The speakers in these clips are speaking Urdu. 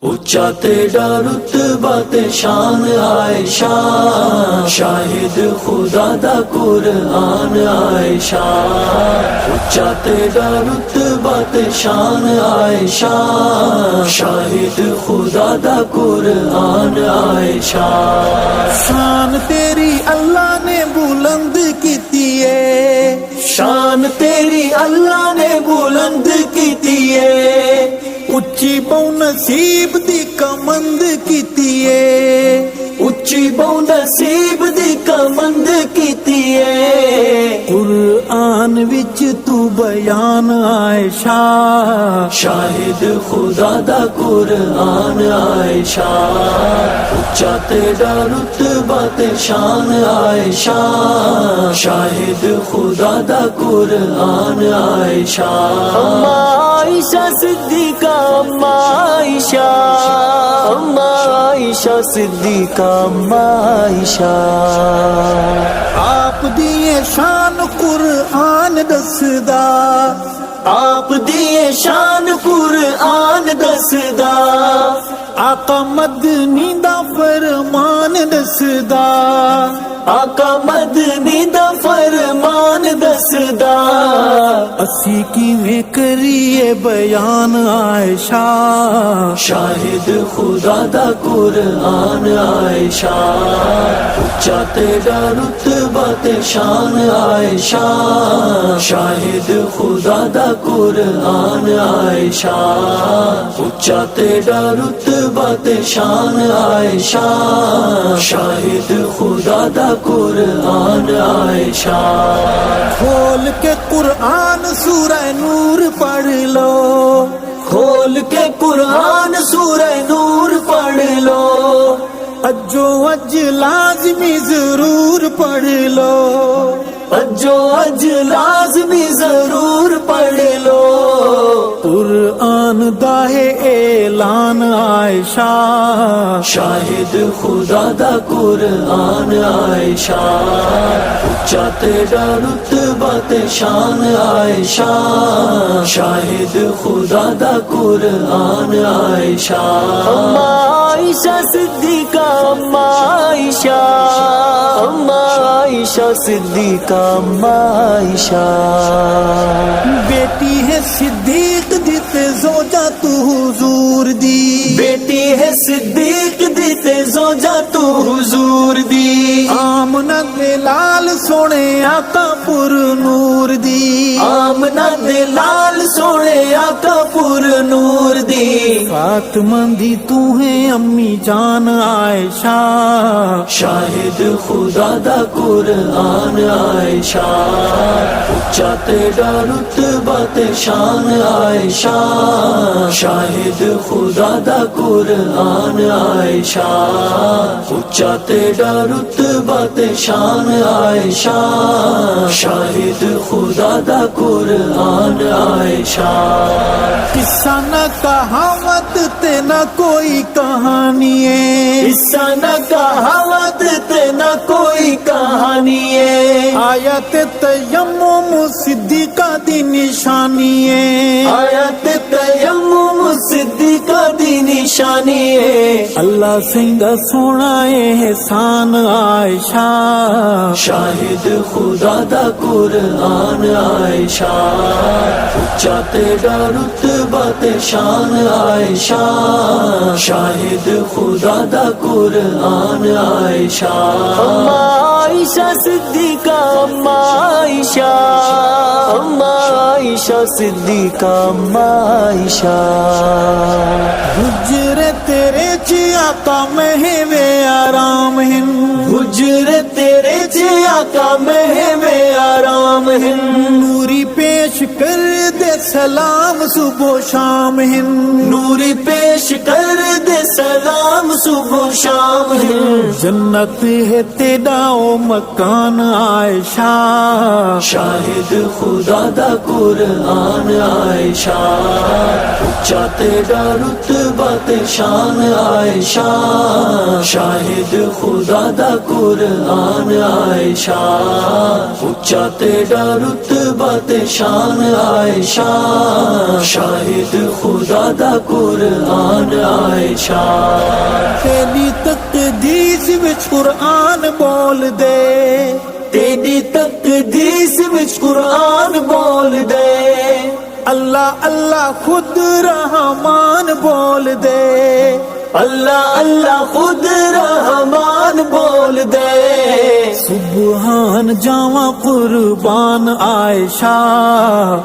اونچا تیرا رتبہ تے شان عائشہ، شاہد خدا دا قرآن عائشہ۔ اونچا تیرا رتبہ تے شان عائشہ، شاہد خدا دا قرآن عائشہ۔ شان تیری اللہ نے بلند کیتی ہے، شان تیری اللہ نے بلند کیتی ہے، اچھی بہو نصیب دی کمند کیتی ہے، اچھی بہو نصیب دی کمند کیتی ہے۔ قرآن وچ تو بیان عائشہ، شاہد خدا دا قرآن عائشہ۔ اونچا تیرا رتبہ تے شان عائشہ، شاہد خدا دا قرآن عائشہ۔ اما عائشہ صدیقہ، اما عائشہ، اما عائشہ صدیقہ، اما عائشہ۔ آپ دی شان قرآن دسدا، آپ دی شان قرآن دسدا، آقا مدنی دا فرمان دسدا، آقا مدنی دا فرمان دسدا۔ اسی کیویں کریے بیان عائشہ، شاہد خدا دا قرآن عائشہ۔ اونچا تیرا رتبہ تے شان عائشہ، شاہد خدا دا قرآن عائشہ۔ اونچا تیرا رتبہ تے شان عائشہ، شاہد خدا دا قرآن عائشہ۔ کھول کے قرآن سورہ نور پڑھ لو، کھول کے قرآن سورہ نور پڑھ لو، اجو اج لازمی ضرور پڑھ لو، اجو اج لازمی ضرور پڑھ لو۔ قرآن دا ہے اعلان عائشہ، شاہد خدا دا قرآن عائشہ۔ اونچا تیرا رتبہ تے شان عائشہ، شاہد خدا دا قرآن عائشہ۔ اما عائشہ صدیقہ، اما عائشہ، اما عائشہ صدیقہ، اما عائشہ۔ بیٹی ہے صدیق دی تے زوجہ تو حضور دی، بیٹی ہے صدیق دی تے زوجہ تو حضور دی، آمنہ دے لال سونے آقا پر نور دی، آمنہ دے لال سونے آقا پر نور دی۔ فاطمہ دی تو ہے امی جان عائشہ، شاہد خدا دا قرآن عائشہ۔ اونچا تیرا رتبہ تے شان عائشہ، شاہد خدا دا قرآن عائشہ۔ اونچا تیرا رتبہ تے شان عائشہ، شاہد خدا دا قرآن عائشہ۔ قصہ نہ کہاوت تے نہ کوئی کہانی ہے، قصہ نہ کہاوت تے نہ کوئی کہانی ہے، آیت تیمم صدیقہ دی نشانی ہے، آیت تیمم صدیقہ دی نشانی ہے۔ اللہ سنگا سونا احسان عائشہ، شاہد خدا دا قرآن عائشہ۔ اونچا تیرا رتبہ تے شان عائشہ، شاہد خدا دا قرآن عائشہ۔ اما عائشہ صدیقہ، اما عائشہ، اما عائشہ صدیقہ، اما عائشہ۔ حجر تیرے چی آقا مہوے آرام ہن، حجر تیرے چے آقا مہوے آرام ہن، نوری پیش کر دے سلام صبح و شام ہن، نوری پیش کر دے سلام صبح و شام ہن۔ جنت ہے تیرا او مکان عائشہ، شاہد خدا دا قرآن عائشہ۔ اونچا تیرا رتبہ تے شان عائشہ شاہد خدا دا قرآن عائشہ اچا تیرا رتبہ تے شان عائشہ شاہد خدا دا قرآن عائشہ تیری تقدیس وچ قرآن بول دے تیری تقدیس وچ قرآن بول دے اللہ اللہ خود رحمان بول دے اللہ اللہ خود رحمان بول دے سبحان جاواں قربان عائشہ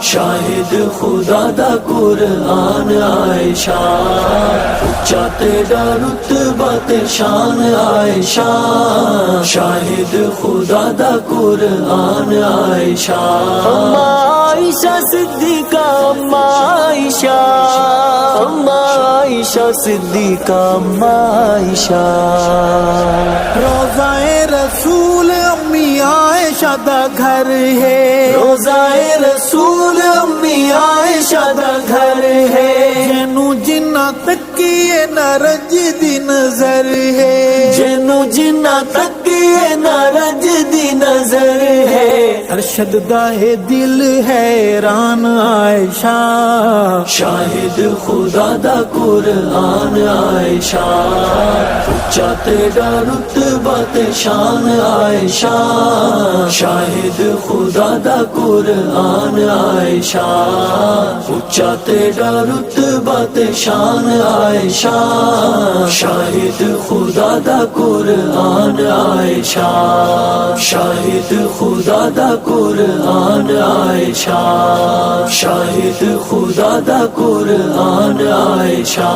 شاہد خدا دا قرآن عائشہ اچا تیرا رتبہ تے شان عائشہ شاہد خدا دا قرآن عائشہ اما عائشہ صدیقہ اما عائشہ اما عائشہ صدیقہ اما عائشہ روضہ رسول امی عائشہ دا گھر ہے روضہ رسول امی عائشہ دا گھر ہے جنو جنہ تکیے نہ رج دی نظر ہے جنو جنہ تکیے نہ رج دی نظر ہے ارشد دا ہے دل حیران عائشہ شاہد خدا دا قرآن عائشہ اچا تیرا رتبہ تے شان عائشہ شاہد خدا دا قرآن عائشہ اچا تیرا رتبہ تے شان عائشہ شاہد خدا دا قرآن عائشہ شاہد خدا دا قرآن عائشہ شاہد خدا دا قرآن عائشہ